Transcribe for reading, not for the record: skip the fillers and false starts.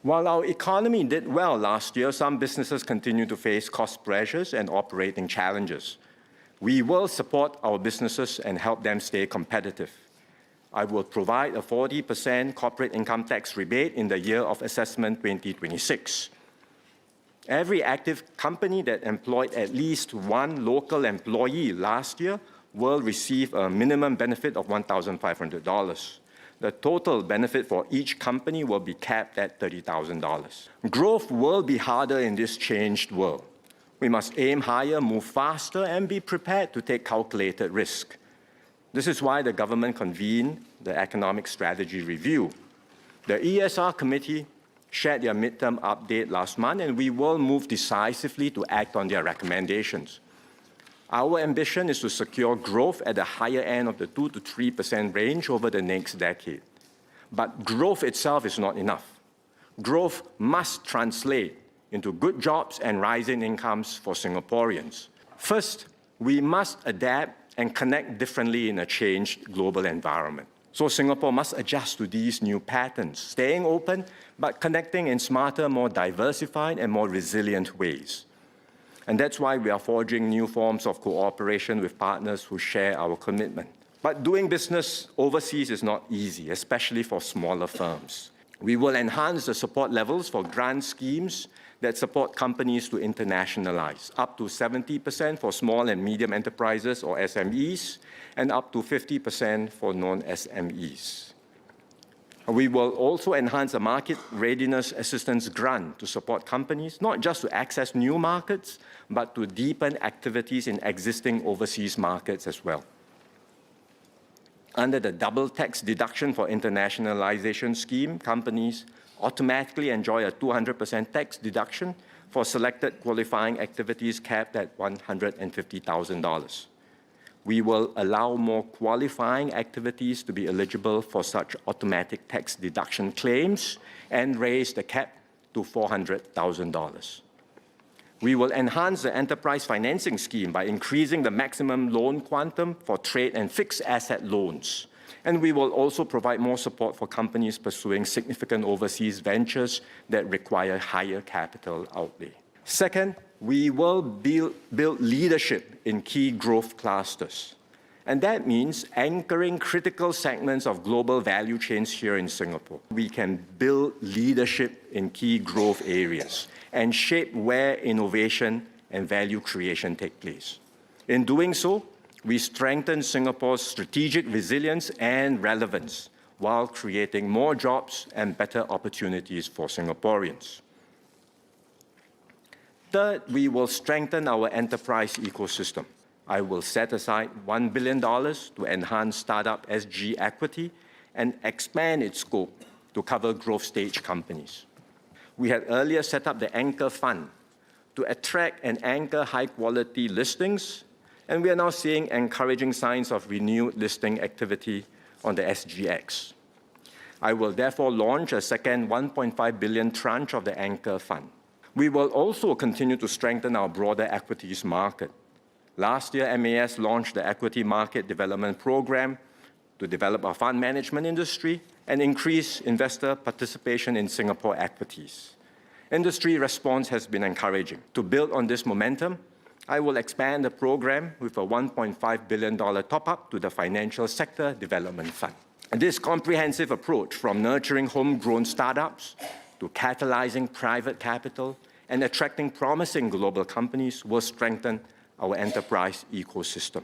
While our economy did well last year, some businesses continue to face cost pressures and operating challenges. We will support our businesses and help them stay competitive. I will provide a 40% corporate income tax rebate in the year of assessment 2026. Every active company that employed at least one local employee last year will receive a minimum benefit of $1,500. The total benefit for each company will be capped at $30,000. Growth will be harder in this changed world. We must aim higher, move faster, and be prepared to take calculated risk. This is why the government convened the Economic Strategy Review. The ESR Committee shared their midterm update last month, and we will move decisively to act on their recommendations. Our ambition is to secure growth at the higher end of the 2 to 3% range over the next decade. But growth itself is not enough. Growth must translate into good jobs and rising incomes for Singaporeans. First, we must adapt and connect differently in a changed global environment. So Singapore must adjust to these new patterns, staying open, but connecting in smarter, more diversified, and more resilient ways. And that's why we are forging new forms of cooperation with partners who share our commitment. But doing business overseas is not easy, especially for smaller firms. We will enhance the support levels for grant schemes that support companies to internationalize, up to 70% for small and medium enterprises or SMEs, and up to 50% for non-SMEs. We will also enhance the Market Readiness Assistance Grant to support companies, not just to access new markets, but to deepen activities in existing overseas markets as well. Under the double tax deduction for internationalization scheme, companies automatically enjoy a 200% tax deduction for selected qualifying activities capped at $150,000. We will allow more qualifying activities to be eligible for such automatic tax deduction claims and raise the cap to $400,000. We will enhance the enterprise financing scheme by increasing the maximum loan quantum for trade and fixed asset loans. And we will also provide more support for companies pursuing significant overseas ventures that require higher capital outlay. Second, we will build leadership in key growth clusters. And that means anchoring critical segments of global value chains here in Singapore. We can build leadership in key growth areas and shape where innovation and value creation take place. In doing so, we strengthen Singapore's strategic resilience and relevance while creating more jobs and better opportunities for Singaporeans. Third, we will strengthen our enterprise ecosystem. I will set aside $1 billion to enhance startup SG equity and expand its scope to cover growth stage companies. We had earlier set up the Anchor Fund to attract and anchor high-quality listings, and we are now seeing encouraging signs of renewed listing activity on the SGX. I will therefore launch a second $1.5 billion tranche of the Anchor Fund. We will also continue to strengthen our broader equities market. Last year, MAS launched the Equity Market Development Program to develop our fund management industry and increase investor participation in Singapore equities. Industry response has been encouraging. To build on this momentum, I will expand the program with a $1.5 billion top-up to the Financial Sector Development Fund. This comprehensive approach, from nurturing homegrown startups to catalyzing private capital and attracting promising global companies, will strengthen our enterprise ecosystem.